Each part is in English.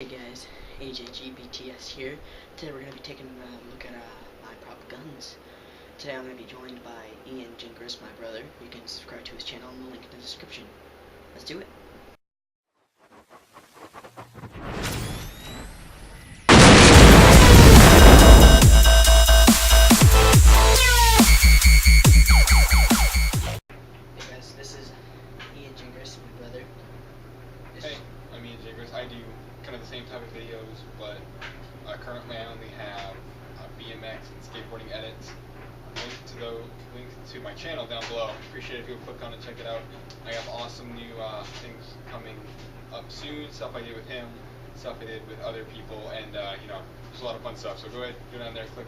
Hey guys, AJGBTS here. Today we're going to be taking a look at my prop guns. Today I'm going to be joined by Ian Gingras, my brother. You can subscribe to his channel in the link in the description. Let's do it. Hey guys, this is Ian Gingras, my brother. Hey, I'm Ian Gingras. I do kind of the same type of videos, but currently I only have BMX and skateboarding edits. Link to my channel down below. Appreciate it if you'll click on it and check it out. I have awesome new things coming up soon. Stuff I did with him, stuff I did with other people, and there's a lot of fun stuff. So go ahead, go down there, click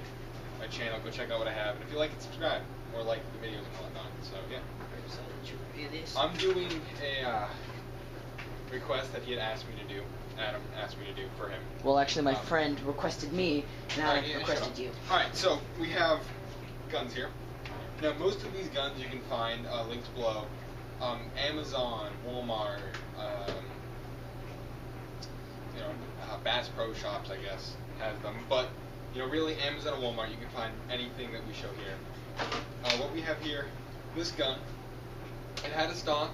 my channel, go check out what I have, and if you like it, subscribe or like the videos and whatnot. So yeah. So did you review this? I'm doing a request that he had asked me to do. Adam asked me to do for him. Well, actually, my friend requested me, and I requested you. Alright, so we have guns here. Now, most of these guns you can find linked below. Amazon, Walmart, Bass Pro Shops, I guess, has them. But, really, Amazon and Walmart, you can find anything that we show here. What we have here, this gun, it had a stock.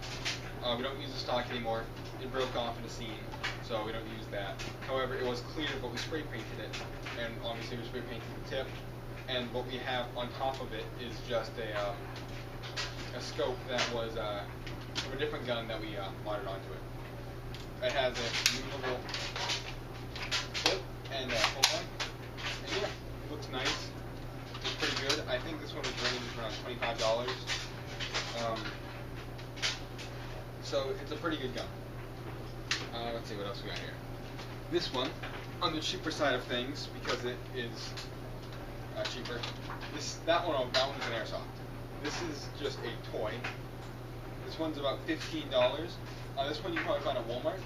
We don't use the stock anymore. It broke off in a scene, so we don't use that. However, it was clear, but we spray painted it, and obviously we spray painted the tip. And what we have on top of it is just a scope that was of a different gun that we modded onto it. It has a movable clip and hold on. And yeah, it looks nice. It's pretty good. I think this one was ranging around $25. So it's a pretty good gun. Let's see what else we got here. This one, on the cheaper side of things, because it is cheaper. That one's an airsoft. This is just a toy. This one's about $15. This one you probably find at Walmart.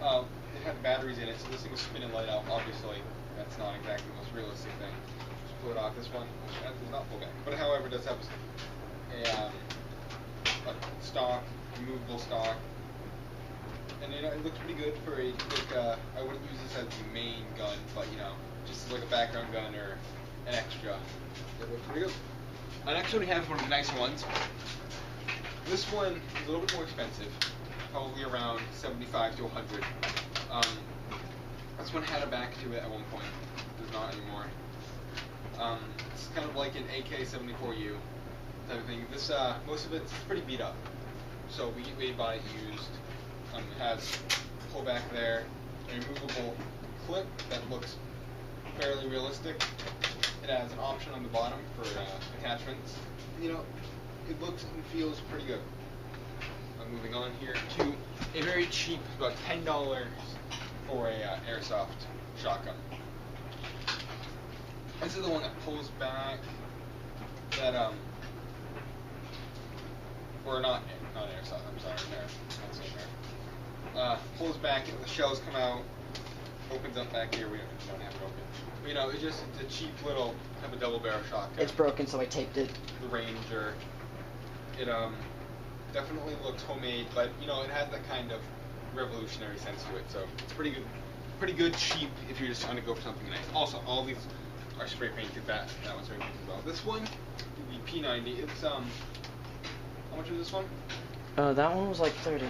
It had batteries in it, so this thing will spin and light out. Obviously, that's not exactly the most realistic thing. Just pull it off. This one does not pull back, but however, it does have a stock, removable stock. And it looks pretty good for a I wouldn't use this as the main gun, but just like a background gun or an extra. It looks pretty good. The next one we have is one of the nicer ones. This one is a little bit more expensive, probably around $75 to $100. This one had a back to it at one point. Does not anymore. It's kind of like an AK-74U type of thing. This most of it's pretty beat up, so we buy it used. It has pullback there, a removable clip that looks fairly realistic. It has an option on the bottom for attachments. It looks and feels pretty good. I'm moving on here to a very cheap, about $10 for a airsoft shotgun. This is the one that pulls back. That or not airsoft. I'm sorry, not saying there. Pulls back, and the shells come out. Opens up back here. We don't have it open. But, it's a cheap little, have a double barrel shotgun. It's broken, so I taped it. The Ranger. It definitely looks homemade, but it has that kind of revolutionary sense to it. So it's pretty good, cheap if you're just trying to go for something nice. Also, all these are spray painted. That one's spray painted as well. This one, the P90. It's how much was this one? That one was like 30.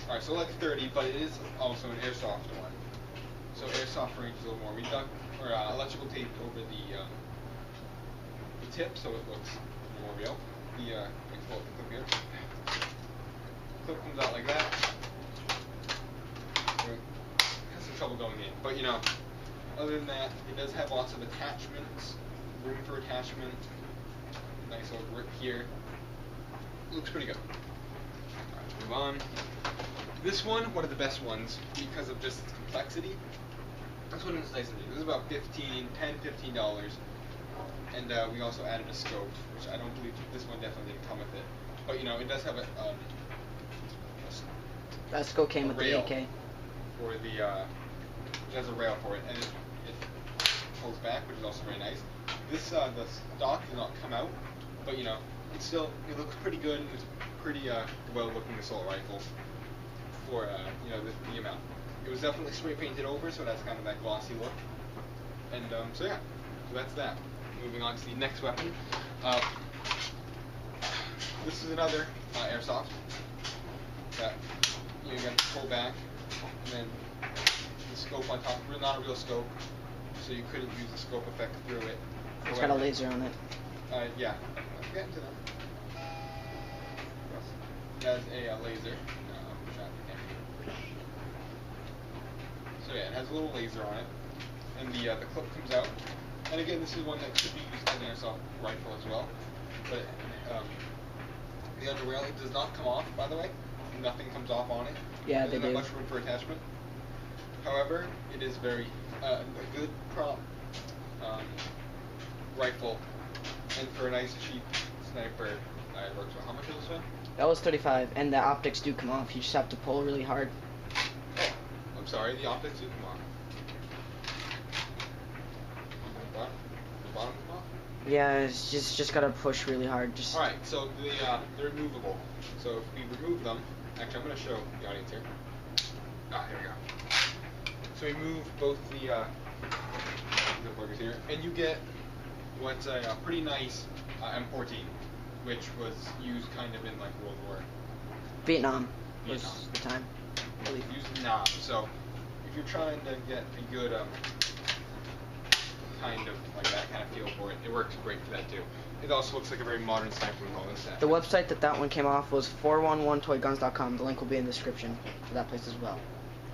All right, so like 30, but it is also an airsoft one. So airsoft range is a little more. We duct or electrical tape over the tip, so it looks more real. The clip here. Clip comes out like that. Has some trouble going in, but other than that, it does have lots of attachments, room for attachment. Nice little grip here. It looks pretty good. Alright, move on. This one of the best ones because of just its complexity. This one is nice and neat. This is about $15. And we also added a scope, which I don't believe this one definitely didn't come with it. But it does have that scope came with the AK. For the it has a rail for it, and it pulls back, which is also very nice. This the stock does not come out, but it looks pretty good. It's pretty well-looking assault rifle for the amount. It was definitely spray painted over, so that's kind of that glossy look. And so yeah, so that's that. Moving on to the next weapon. This is another airsoft that you got to pull back, and then the scope on top. Not a real scope, so you couldn't use the scope effect through it. It's got a laser on it. Yeah, let's get into that. It has a laser. So yeah, it has a little laser on it, and the clip comes out. And again, this is one that could be used as an airsoft rifle as well. But the underrail, it does not come off, by the way. Nothing comes off on it. Yeah, There's they do. not much room for attachment. However, it is very a good prop rifle, and for a nice cheap sniper, it works well. How much is this one? That was 35, and the optics do come off. You just have to pull really hard. Oh, I'm sorry, the optics do come off. The bottom come off? Yeah, it's just gotta push really hard. Just. All right, so they're removable. So if we remove them, actually, I'm gonna show the audience here. Here we go. So we move both the pluggers here, and you get what's a pretty nice M14, which was used kind of in like World War. Vietnam was the time. Used in Nam. So if you're trying to get a good kind of like that kind of feel for it, it works great for that too. It also looks like a very modern sniper with all this stuff. The website that one came off was 411toyguns.com. The link will be in the description for that place as well.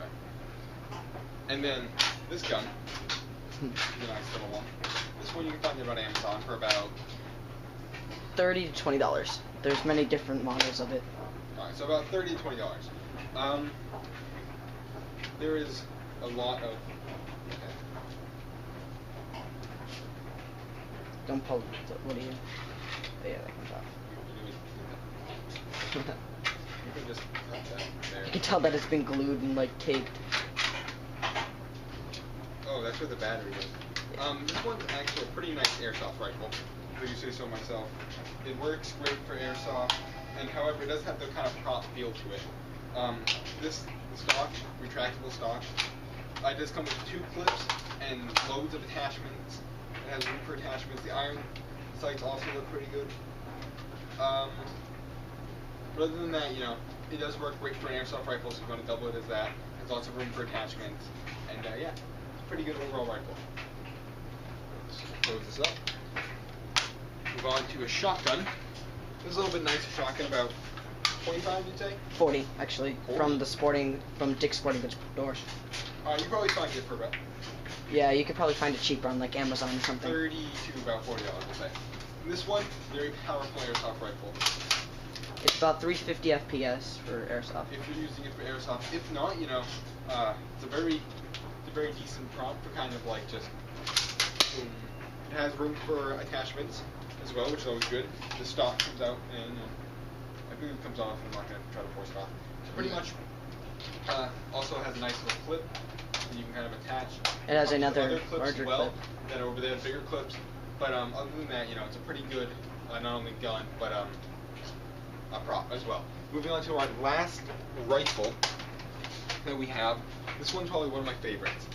Right. And then this gun, the nice little one. This one you can find about Amazon for about $30 to $20. There's many different models of it. Alright, so about $30 to $20. There is a lot of. Don't pull. What are you? Oh, yeah, that comes off. You can just cut that there. You can tell that it's been glued and like taped. Oh, that's where the battery is. This one's actually a pretty nice airsoft rifle, if you say so myself. It works great for airsoft, and however, it does have the kind of prop feel to it. This stock, retractable stock, it does come with 2 clips and loads of attachments. It has room for attachments. The iron sights also look pretty good. But other than that, it does work great for an airsoft rifle, so you want to double it as that. There's lots of room for attachments, and yeah, it's a pretty good overall rifle. Let's close this up. Move on to a shotgun. This is a little bit nicer shotgun, about 25, you'd say? 40, actually, 40? from Dick's Sporting Goods store. You probably find it for about. Yeah, you could probably find it cheaper on like Amazon or something. 30 to about $40, I'd say. And this one, very powerful airsoft rifle. It's about 350 FPS for airsoft. If you're using it for airsoft, if not, it's a very decent prop for kind of like just. It has room for attachments as well, which is always good. The stock comes out, and I believe it comes off. I'm not going to try to force it off. So pretty much, also has a nice little clip that you can kind of attach. It has other another clips larger as well. clip. Then over there, bigger clips. But other than that, it's a pretty good not only gun but a prop as well. Moving on to our last rifle that we have. This one's probably one of my favorites.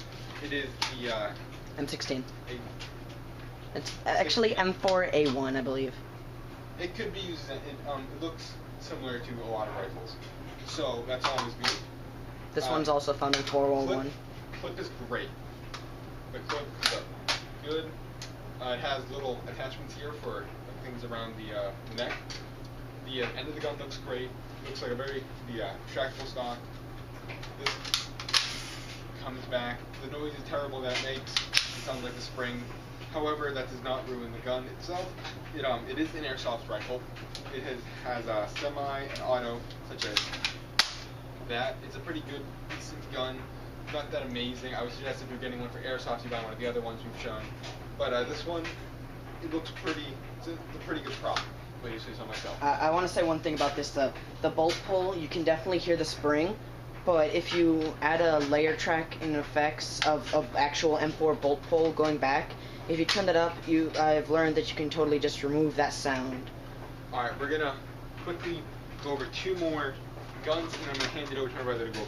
It is the M16. It's actually M4A1, I believe. It could be used. It looks similar to a lot of rifles, so that's always good. This one's also found in 411. Clip is great. The clip is good. It has little attachments here for things around the neck. The end of the gun looks great. Looks like a very retractable stock. This comes back. The noise is terrible that it makes. It sounds like a spring. However, that does not ruin the gun itself. It is an airsoft rifle. It has a semi and auto, such as that. It's a pretty good, decent gun. Not that amazing. I would suggest if you're getting one for airsoft, you buy one of the other ones we've shown. But this one, it looks pretty. It's a pretty good prop. What do you say so myself? I want to say one thing about this. The bolt pull, you can definitely hear the spring. But if you add a layer track and effects of actual M4 bolt pull going back, if you turn that up, I've learned that you can totally just remove that sound. Alright, we're gonna quickly go over 2 more guns, and I'm gonna hand it over to my brother to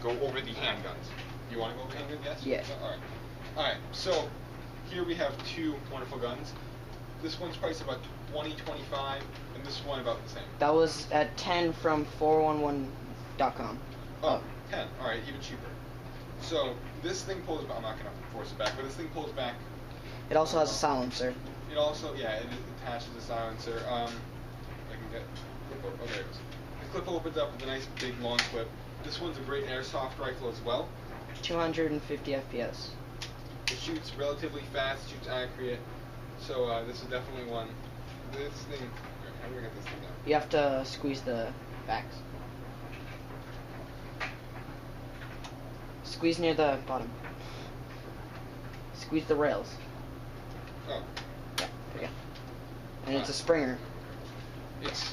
go over the handguns. You want to go over the handguns? Yes. Yeah. All right. All right. So here we have two wonderful guns. This one's priced about $20, $25, and this one about the same. That was at 10 from 411.com. Oh, 10. All right, even cheaper. So this thing pulls back. I'm not gonna force it back, but this thing pulls back. It also has a silencer. It also, yeah, it attaches a silencer. I can get clip open. Oh, there it goes. The clip opens up with a nice big long clip. This one's a great airsoft rifle as well. 250 FPS. It shoots relatively fast, shoots accurate. So this is definitely one. This thing. How do we get this thing out? You have to squeeze the backs. Squeeze near the bottom. Squeeze the rails. Oh. Yeah, there you go. And it's a Springer. It's.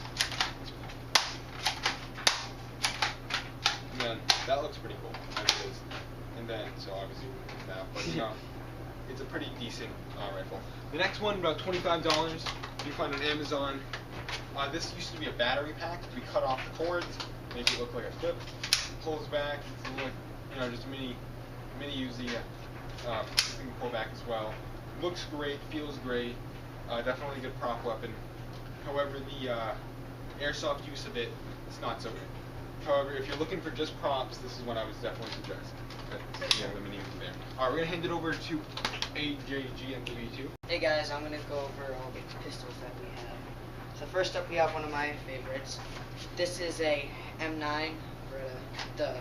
And then that looks pretty cool. As it is. And then, so obviously we can use that, but you know, it's a pretty decent rifle. The next one, about $25. You find on Amazon. This used to be a battery pack. We cut off the cords, make it look like a clip. Pulls back. It's a little, you know, just a mini Uzi. You can pull back as well. Looks great, feels great. Definitely a good prop weapon. However, the airsoft use of it is not so good. However, if you're looking for just props, this is what I would definitely suggest. You have the mini Uzi there. All right, we're gonna hand it over to AJG and W2. Hey guys, I'm gonna go over all the pistols that we have. So first up, we have one of my favorites. This is a M9. Where the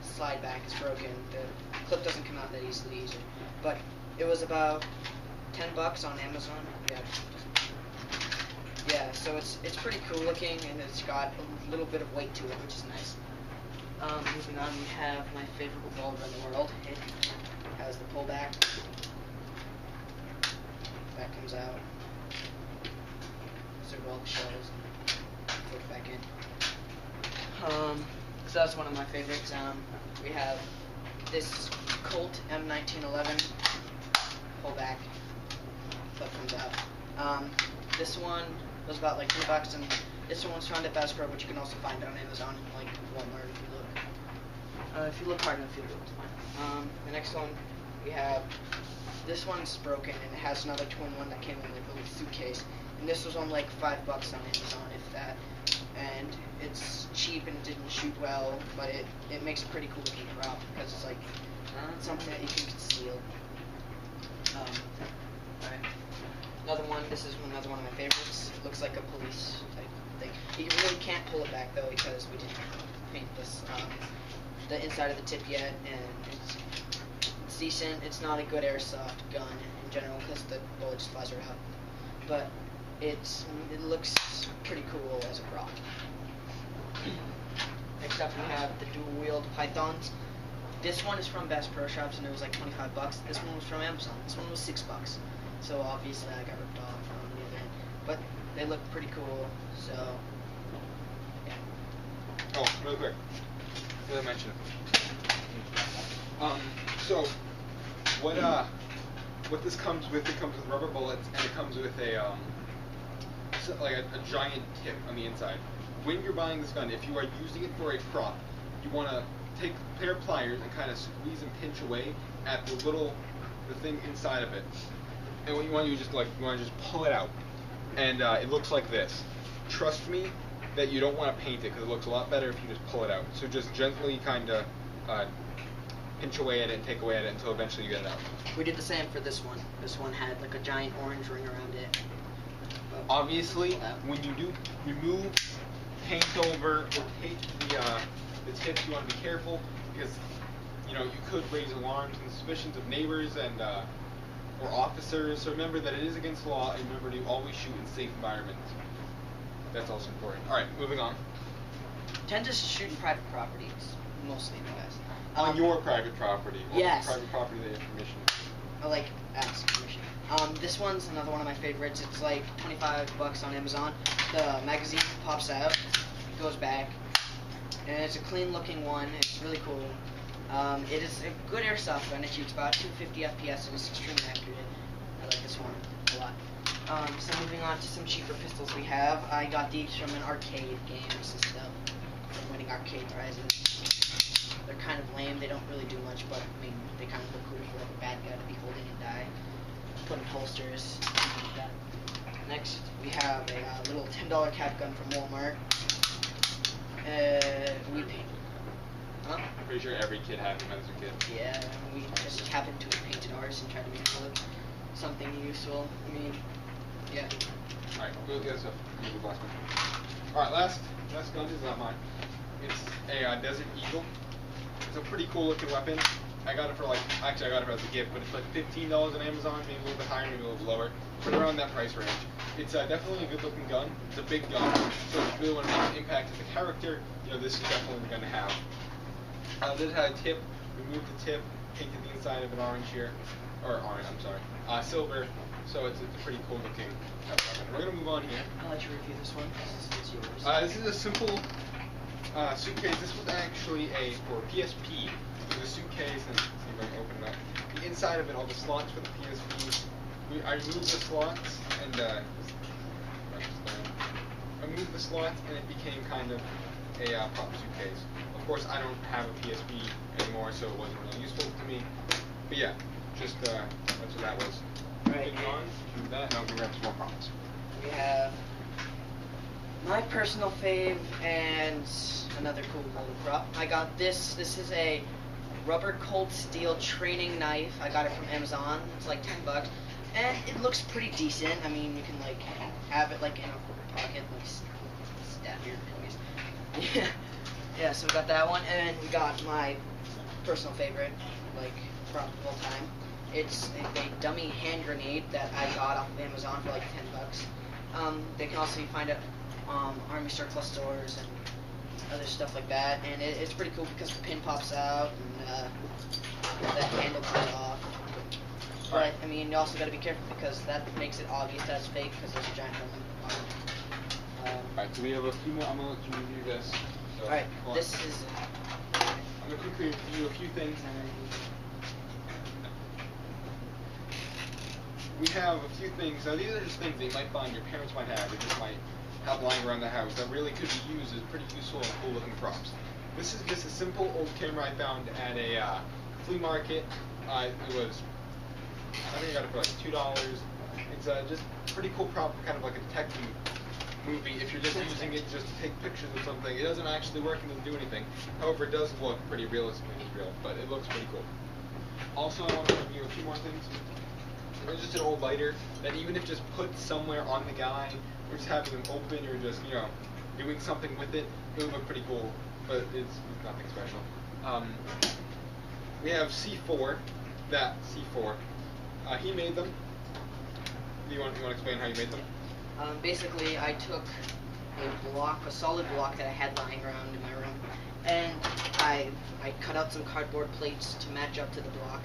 slide back is broken. The clip doesn't come out that easily either. But it was about $10 on Amazon. Yeah, so it's pretty cool looking, and it's got a little bit of weight to it, which is nice. Moving on, we have my favorite revolver in the world. It has the pullback. That comes out. So all the shells. Put it back in. So that's one of my favorites. We have this Colt M1911 pullback. Clip comes out. This one was about like $2, and this one was found at Bass Pro, but you can also find it on Amazon and like Walmart if you look. If you look hard enough, you'll be able to find it. The next one we have. This one's broken, and it has another twin one that came in like a little suitcase. And this was on like $5 on Amazon, if that. And it's cheap and it didn't shoot well, but it makes a pretty cool looking prop because it's like something that you can conceal. Alright. Another one. This is another one of my favorites. It looks like a police type thing. You really can't pull it back though because we didn't paint this the inside of the tip yet, and it's decent. It's not a good airsoft gun in general because the bullet just flies right out. But it looks pretty cool as a prop. Next up we have the dual-wield pythons. This one is from Bass Pro Shops and it was like $25. This one was from Amazon. This one was $6. So obviously I got ripped off on the other end. But they look pretty cool. So yeah. Oh, really quick. Did I mention it? So what this comes with? It comes with rubber bullets, and it comes with a giant tip on the inside. When you're buying this gun, if you are using it for a prop, you want to take a pair of pliers and kind of squeeze and pinch away at the thing inside of it. And what you want to do is just pull it out, and it looks like this. Trust me that you don't want to paint it because it looks a lot better if you just pull it out. So just gently kind of pinch away at it and take away at it until eventually you get it out. We did the same for this one. This one had like a giant orange ring around it. Obviously, when you do remove paint over or take the tips, you want to be careful because you could raise alarms and suspicions of neighbors and or officers. So remember that it is against the law, and remember to always shoot in safe environments. That's also important. All right, moving on. Tend to shoot in private properties, mostly in the West. On your private property. Yes. Private property that you have permission. I like ask permission. This one's another one of my favorites. It's like $25 on Amazon. The magazine pops out, goes back, and it's a clean looking one. It's really cool. It is a good airsoft gun. It shoots about 250 FPS and it's extremely accurate. I like this one a lot. So moving on to some cheaper pistols we have. I got these from an arcade games and stuff. from winning arcade prizes. They're kind of lame. They don't really do much, but I mean, they kind of look cool for like a bad guy to be holding and die. Put in holsters, something like that. Next, we have a little $10 cap gun from Walmart. We paint. Huh? I'm pretty sure every kid had them as a kid. Yeah, we just happened to have painted ours and tried to make it look something useful. I mean, yeah. Alright, go with the other stuff. Go with the last one. Alright, last gun is not mine. It's a Desert Eagle. It's a pretty cool looking weapon. I got it for actually I got it as a gift, but it's like $15 on Amazon, maybe a little bit higher, maybe a little bit lower, but around that price range. It's definitely a good looking gun. It's a big gun, so if you really want to make an impact as a character, you know, this is definitely the gun to have. This had a tip. Removed the tip, painted the inside of an orange here, or orange, I'm sorry, silver. So it's a pretty cool looking weapon. We're gonna move on here. I'll let you review this one. This is yours. This is a simple suitcase. This was actually for PSP. It was a suitcase, and let's see if I can open it up. The inside of it, all the slots for the PSP. I removed the slots, and I moved the slots, and it became kind of a pop suitcase. Of course, I don't have a PSP anymore, so it wasn't really useful to me. But yeah, just that's what that was. Right. Moving on to that, and I'll grab some more props. We have my personal fave and another cool little prop. I got this. This is a rubber cold steel training knife. I got it from Amazon. It's like $10, and it looks pretty decent. I mean, you can like have it like in a pocket, like stab your enemies. Yeah. Yeah. So we got that one, and we got my personal favorite, like prop of all time. It's a dummy hand grenade that I got off of Amazon for like $10. They can also be found at Army surplus stores and other stuff like that. And it's pretty cool because the pin pops out and that handle comes off. But I mean, you also got to be careful because that makes it obvious that it's fake because there's a giant hole in the bottom. Alright, so we have a few more. I'm gonna let you review this. So, Alright, this is. I'm gonna quickly review a few things. We have a few things. Now, these are just things that you might find your parents might have, or just might have lying around the house that really could be used as pretty useful and cool-looking props. This is just a simple old camera I found at a flea market. It was, I think I got it for like $2. It's just a pretty cool prop, kind of like a detective movie. If you're just using it just to take pictures of something, it doesn't actually work and doesn't do anything. However, it does look pretty realistic and real, but it looks pretty cool. Also, I want to review a few more things. It's just an old lighter that even if just put somewhere on the guy, or just having them open, or just, you know, doing something with it, it would look pretty cool, but it's nothing special. We have C4, that C4. He made them. Do you want to explain how you made them? Basically, I took a solid block that I had lying around in my room, and I cut out some cardboard plates to match up to the block.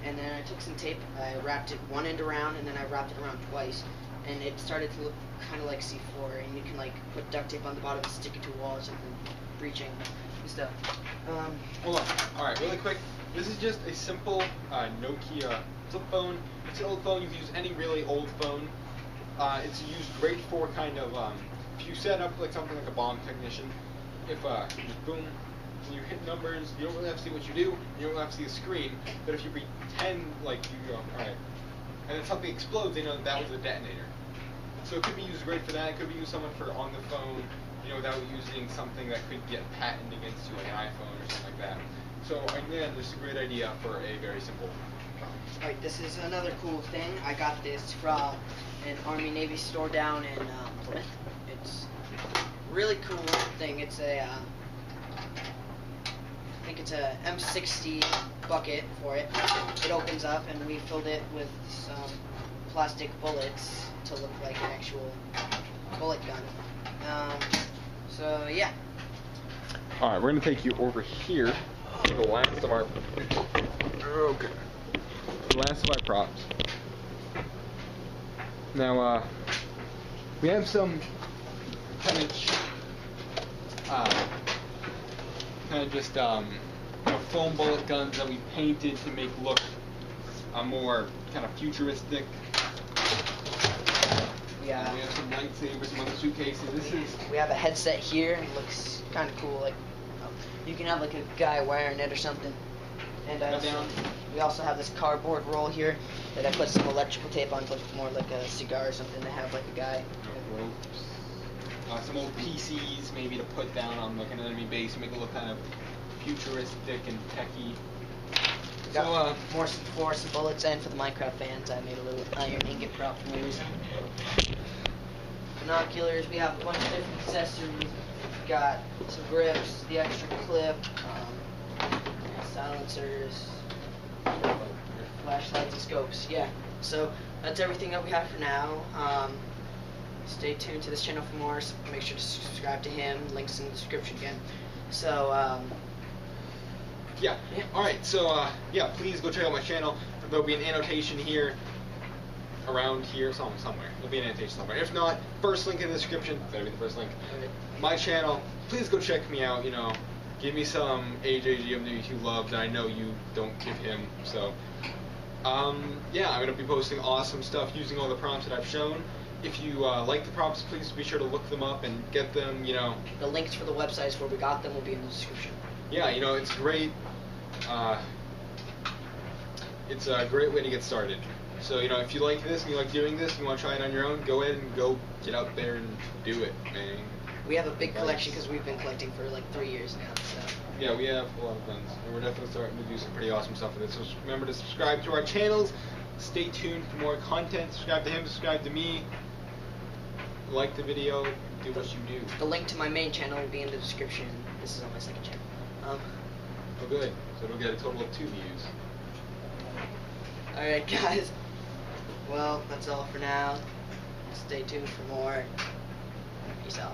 And then I took some tape, I wrapped it one end around, and then I wrapped it around twice. And it started to look kind of like C4, and you can like put duct tape on the bottom and stick it to a wall or something, breaching and stuff. Hold on. Alright, really quick. This is just a simple Nokia flip phone. It's an old phone. You can use any really old phone. It's used great for kind of, if you set up like something like a bomb technician, if just boom, when you hit numbers, you don't really have to see what you do, you don't have to see the screen, but if you pretend like you go, alright, and then something explodes, they know that was a detonator. So it could be used great for that, it could be used someone for on the phone, you know, without using something that could get patented against you, like an iPhone or something like that. So again, this is a great idea for a very simple phone. Alright, this is another cool thing. I got this from an Army Navy store down in Plymouth. It's a really cool thing. It's a I think it's a M60 bucket for it. It opens up, and we filled it with some plastic bullets to look like an actual bullet gun. So yeah. Alright, we're going to take you over here to the last of our... Okay. The last of our props. Now, we have some kind of just foam bullet guns that we painted to make look more kind of futuristic. We have some lightsabers, some other suitcases. We have a headset here. It looks kind of cool. Like you can have like a guy wearing it or something. And we also have this cardboard roll here that I put some electrical tape on, but more like a cigar or something to have like a guy. Ropes. Some old PCs maybe to put down on like an enemy base, make it look kind of futuristic and techy. So more some bullets, and for the Minecraft fans, I made a little iron ingot prop for me recently. Binoculars. We have a bunch of different accessories. We've got some grips, the extra clip, silencers, flashlights, and scopes. Yeah. So that's everything that we have for now. Stay tuned to this channel for more. So make sure to subscribe to him. Links in the description again. So. Yeah. Alright, so yeah, please go check out my channel. There'll be an annotation here, around here, somewhere. There'll be an annotation somewhere. If not, first link in the description. That'll be the first link. My channel, please go check me out, you know. Give me some AJGM love that I know you don't give him. So, yeah, I'm going to be posting awesome stuff using all the prompts that I've shown. If you like the prompts, please be sure to look them up and get them, you know. The links for the websites where we got them will be in the description. Yeah, you know, it's great. It's a great way to get started. So, you know, if you like this and you like doing this and you want to try it on your own, go ahead and go get out there and do it, man. We have a big collection because we've been collecting for like 3 years now. So. Yeah, we have a lot of guns, and we're definitely starting to do some pretty awesome stuff with it. So remember to subscribe to our channels. Stay tuned for more content. Subscribe to him, subscribe to me. Like the video, do what you do. The link to my main channel will be in the description. This is on my second channel. Oh, good. So it'll get a total of 2 views. Alright, guys. Well, that's all for now. Stay tuned for more. Peace out.